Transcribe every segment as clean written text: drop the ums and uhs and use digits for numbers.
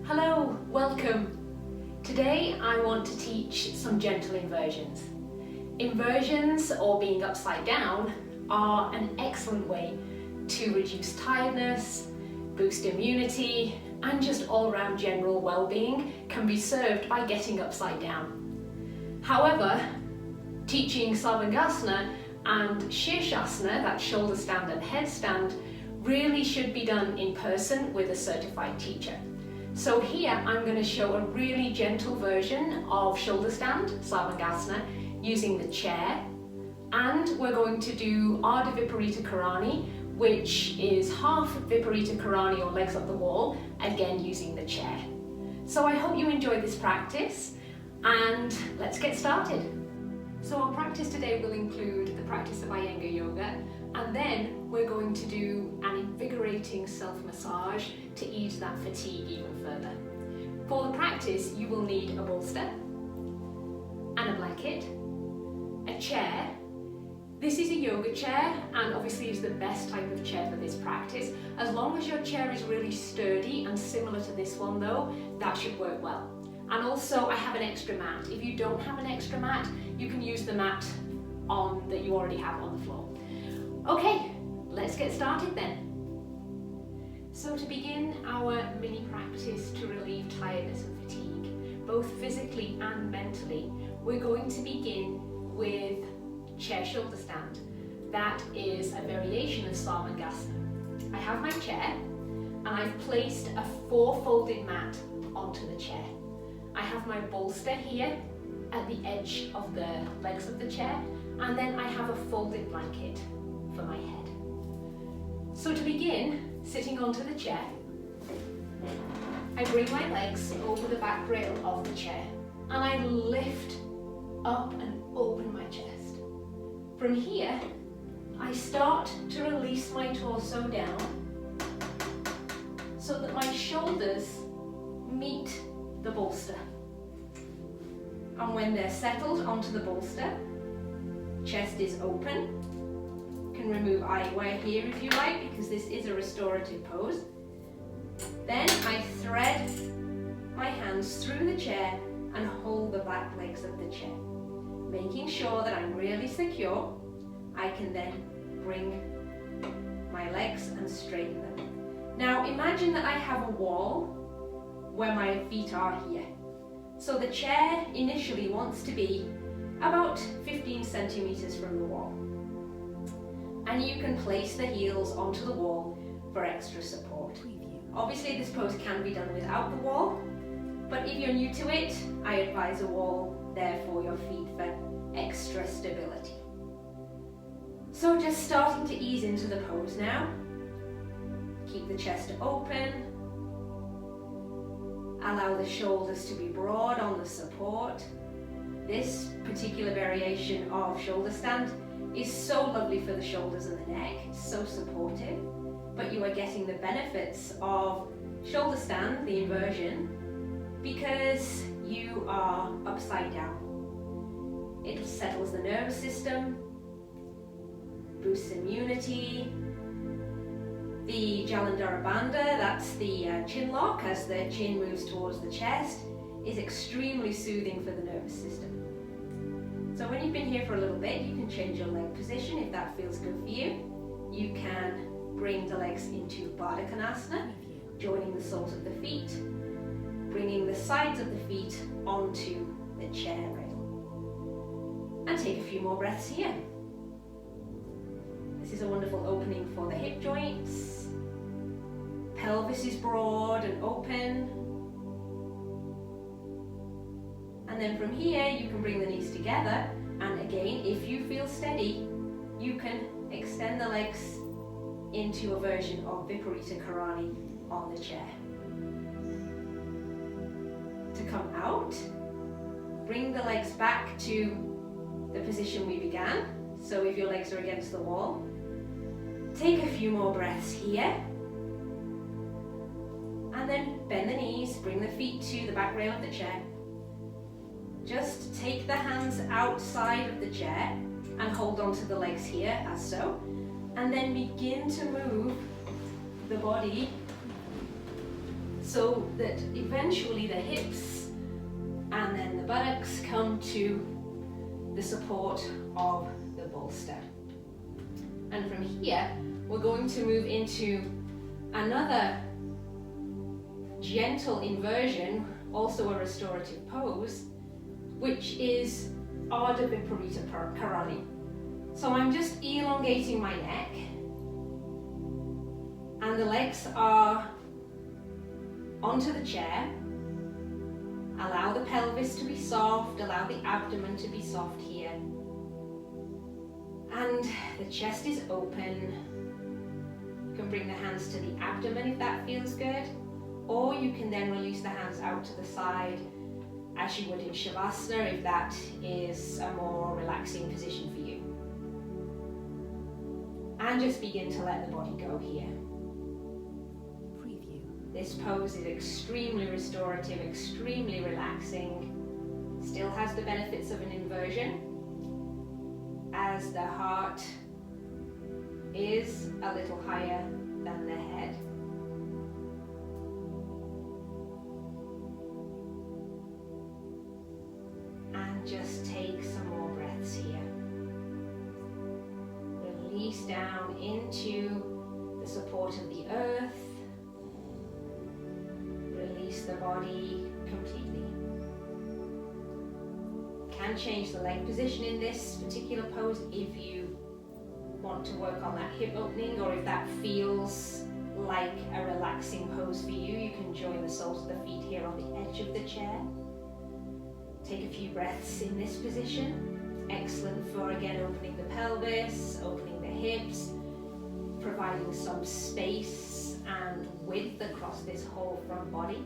Hello, welcome. Today I want to teach some gentle inversions. Inversions, or being upside down, are an excellent way to reduce tiredness, boost immunity, and just all-round general well-being can be served by getting upside down. However, teaching Sarvangasana and Shirshasana, that shoulder stand and headstand, really should be done in person with a certified teacher. So here I'm going to show a really gentle version of shoulder stand, Sarvangasana, using the chair, and we're going to do Ardha Viparita Karani, which is half Viparita Karani or legs up the wall, again using the chair. So I hope you enjoyed this practice, and let's get started. So our practice today will include the practice of Iyengar Yoga, and then we're going to do an invigorating self-massage to ease that fatigue even further. For the practice, you will need a bolster and a blanket, a chair. This is a yoga chair, and obviously is the best type of chair for this practice. As long as your chair is really sturdy and similar to this one though, that should work well. And also I have an extra mat. If you don't have an extra mat, you can use the mat that you already have on the floor. Okay, let's get started then. So to begin our mini practice to relieve tiredness and fatigue, both physically and mentally, we're going to begin with chair shoulder stand. That is a variation of Sarvangasana. I have my chair and I've placed a 4-folded mat onto the chair. I have my bolster here at the edge of the legs of the chair, and then I have a folded blanket for my head. So to begin, sitting onto the chair, I bring my legs over the back rail of the chair and I lift up and open my chest. From here, I start to release my torso down so that my shoulders meet the bolster. And when they're settled onto the bolster, chest is open. You can remove eyewear here if you like, because this is a restorative pose. Then I thread my hands through the chair and hold the back legs of the chair. Making sure that I'm really secure, I can then bring my legs and straighten them. Now imagine that I have a wall where my feet are here. So the chair initially wants to be about 15 centimeters from the wall. And you can place the heels onto the wall for extra support. Obviously this pose can be done without the wall, but if you're new to it, I advise a wall there for your feet for extra stability. So just starting to ease into the pose now. Keep the chest open. Allow the shoulders to be broad on the support. This particular variation of shoulder stand is so lovely for the shoulders and the neck. It's so supportive, but you are getting the benefits of shoulder stand, the inversion, because you are upside down. It settles the nervous system, boosts immunity. The Jalandhara Bandha, that's the chin lock as the chin moves towards the chest, is extremely soothing for the nervous system. So when you've been here for a little bit, you can change your leg position if that feels good for you. You can bring the legs into Baddha Konasana, joining the soles of the feet, bringing the sides of the feet onto the chair rail. And take a few more breaths here. This is a wonderful opening for the hip joints. Pelvis is broad and open. And then from here, you can bring the knees together. And again, if you feel steady, you can extend the legs into a version of Viparita Karani on the chair. To come out, bring the legs back to the position we began. So if your legs are against the wall, take a few more breaths here. And then bend the knees, bring the feet to the back rail of the chair. Just take the hands outside of the chair and hold onto the legs here, as so. And then begin to move the body so that eventually the hips and then the buttocks come to the support of the bolster. And from here, we're going to move into another gentle inversion, also a restorative pose, which is Ardha Viparita Karani. So I'm just elongating my neck, and the legs are onto the chair. Allow the pelvis to be soft, allow the abdomen to be soft here. And the chest is open. You can bring the hands to the abdomen if that feels good, or you can then release the hands out to the side as you would in Shavasana if that is a more relaxing position for you. And just begin to let the body go here. Preview. This pose is extremely restorative, extremely relaxing. Still has the benefits of an inversion, as the heart is a little higher than the head. And just take some more breaths here. Release down into the support of the earth. Release the body completely. Can change the leg position in this particular pose if you want to work on that hip opening, or if that feels like a relaxing pose for you, you can join the soles of the feet here on the edge of the chair. Take a few breaths in this position. Excellent for, again, opening the pelvis, opening the hips, providing some space and width across this whole front body.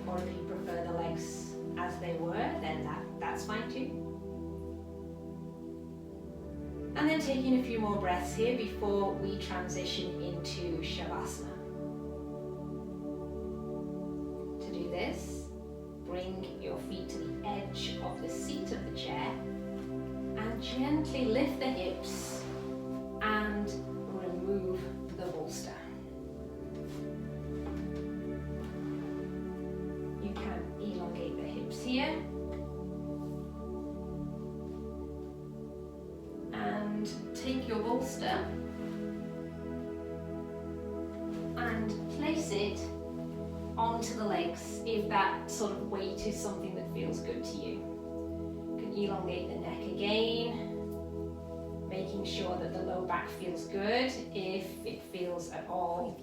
Or if you prefer the legs as they were, then that's fine too. And then taking a few more breaths here before we transition into Shavasana. To do this, bring your feet to the edge of the seat of the chair and gently lift the hips and remove the bolster. You can elongate the hips here and take your bolster and place it onto the legs if that sort of weight is something that feels good to you. You can elongate the neck again, making sure that the low back feels good. If it feels at all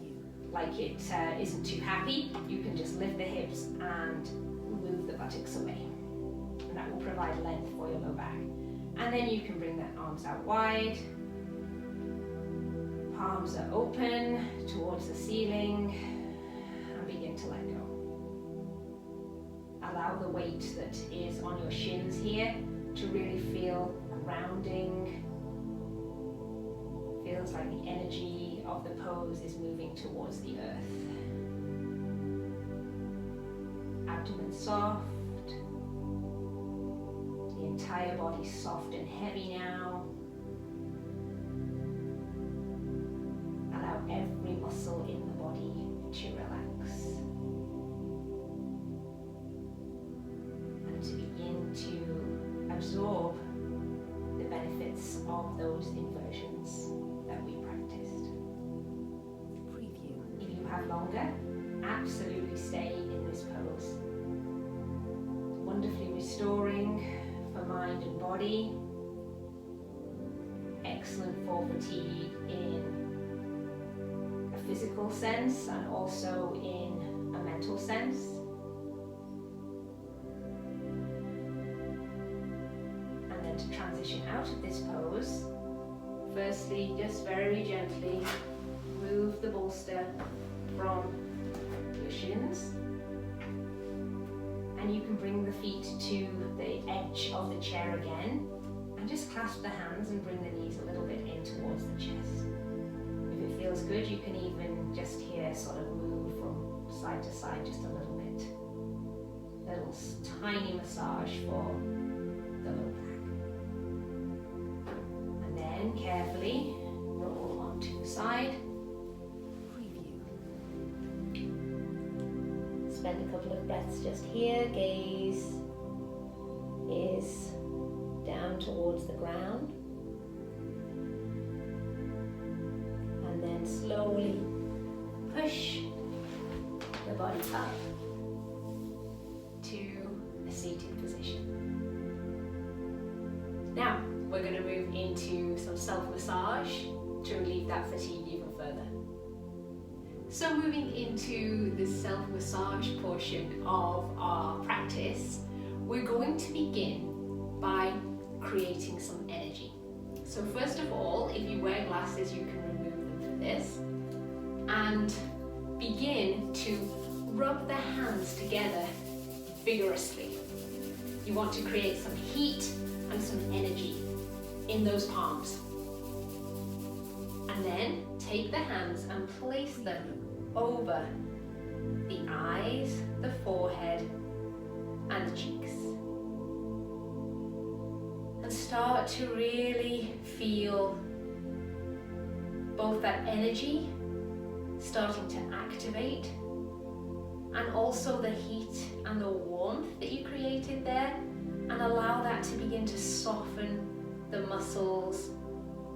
like it isn't too happy, you can just lift the hips and move the buttocks away. And that will provide length for your low back. And then you can bring the arms out wide. Palms are open towards the ceiling. Begin to let go. Allow the weight that is on your shins here to really feel grounding. Feels like the energy of the pose is moving towards the earth. Abdomen soft. The entire body soft and heavy now. Allow every muscle in the body to relax. And to begin to absorb the benefits of those inversions that we practiced. Preview. If you have longer, absolutely stay in this pose. Wonderfully restoring for mind and body. Excellent for fatigue in physical sense and also in a mental sense. And then to transition out of this pose, firstly, just very gently move the bolster from your shins, and you can bring the feet to the edge of the chair again and just clasp the hands and bring the knees a little bit in towards the chest. If it feels good, you can even just here sort of move from side to side just a little bit. A little tiny massage for the low back. And then carefully roll onto the side. Preview. spend a couple of breaths just here. Gaze is down towards the ground. And then slowly push the body up to a seated position. Now, we're going to move into some self-massage to relieve that fatigue even further. So moving into the self-massage portion of our practice, we're going to begin by creating some energy. So first of all, if you wear glasses, you can remove them for this, and begin to rub the hands together vigorously. You want to create some heat and some energy in those palms. And then take the hands and place them over the eyes, the forehead, and the cheeks. And start to really feel both that energy starting to activate, and also the heat and the warmth that you created there, and allow that to begin to soften the muscles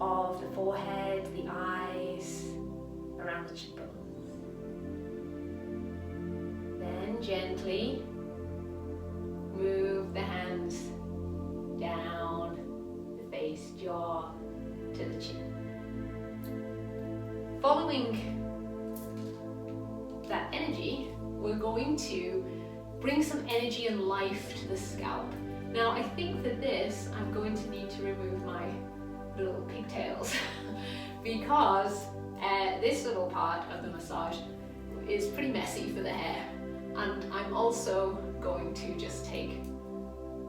of the forehead, the eyes, around the cheekbones. Then gently move the hands down the face, jaw to the chin. Following that energy, we're going to bring some energy and life to the scalp. Now, I think for this, I'm going to need to remove my little pigtails because this little part of the massage is pretty messy for the hair, and I'm also going to just take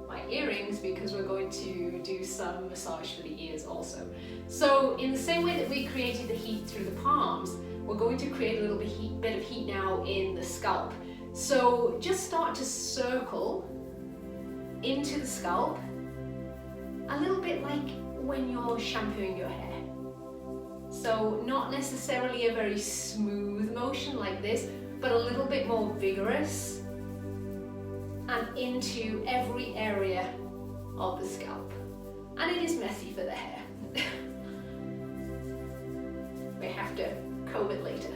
my earrings because we're going to do some massage for the ears also. So in the same way that we created the heat through the palms, we're going to create a little bit of heat now in the scalp. So just start to circle into the scalp, a little bit like when you're shampooing your hair. So not necessarily a very smooth motion like this, but a little bit more vigorous, and into every area of the scalp. And it is messy for the hair. We have to comb it later.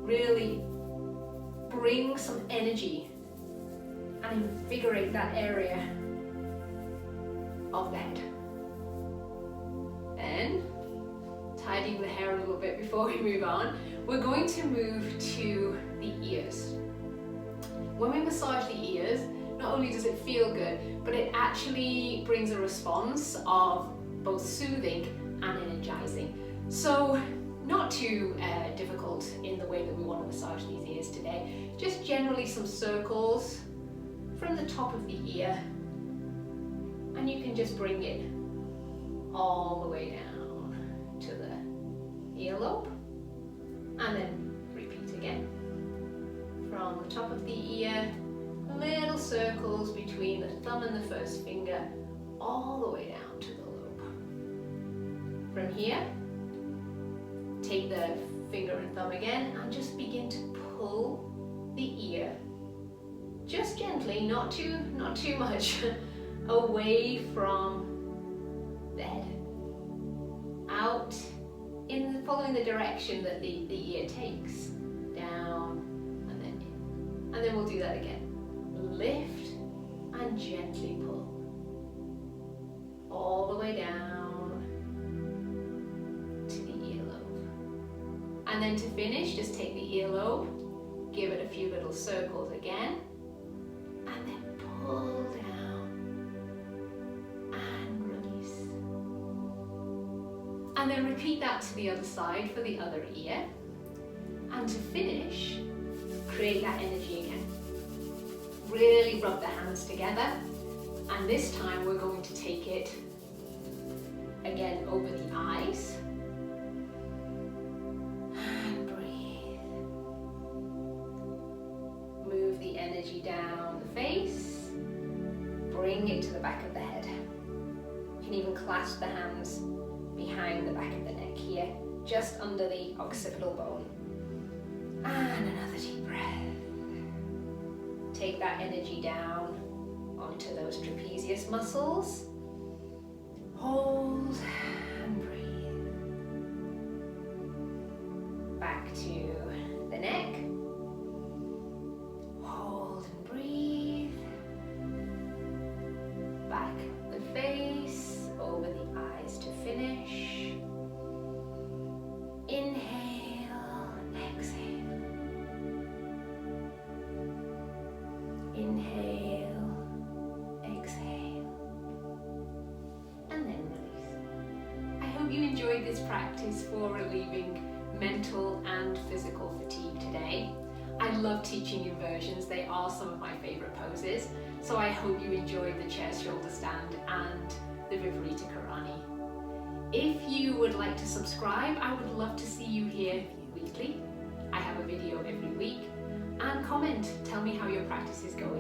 Really bring some energy and invigorate that area of the head. Then, tidying the hair a little bit before we move on, we're going to move to the ears. When we massage the ears, not only does it feel good, but it actually brings a response of both soothing and energizing. So, not too difficult in the way that we want to massage these ears today. Just generally some circles from the top of the ear, and you can just bring it all the way down to the earlobe, and then repeat again. From the top of the ear, little circles between the thumb and the first finger, all the way down to the lobe. From here, take the finger and thumb again and just begin to pull the ear, just gently, not too much, away from the head, out in following the direction that the ear takes, down and then in. And then we'll do that again. Lift and gently pull all the way down to the earlobe. And then to finish, just take the earlobe, give it a few little circles again, and then pull down and release. And then repeat that to the other side for the other ear. And to finish, create that energy again. Really rub the hands together, and this time we're going to take it again over the eyes. And breathe. Move the energy down the face, bring it to the back of the head. You can even clasp the hands behind the back of the neck here, just under the occipital bone. And another deep breath. take that energy down onto those trapezius muscles. Hold and breathe. Back to the neck. Hold and breathe. Back the face, over the eyes to finish. Inhale, exhale. Inhale, exhale. And then release. I hope you enjoyed this practice for relieving mental and physical fatigue today. I love teaching inversions. They are some of my favorite poses. So I hope you enjoyed the chair shoulder stand and the Viparita Karani. If you would like to subscribe, I would love to see you here weekly. I have a video every week. And comment, tell me how your practice is going.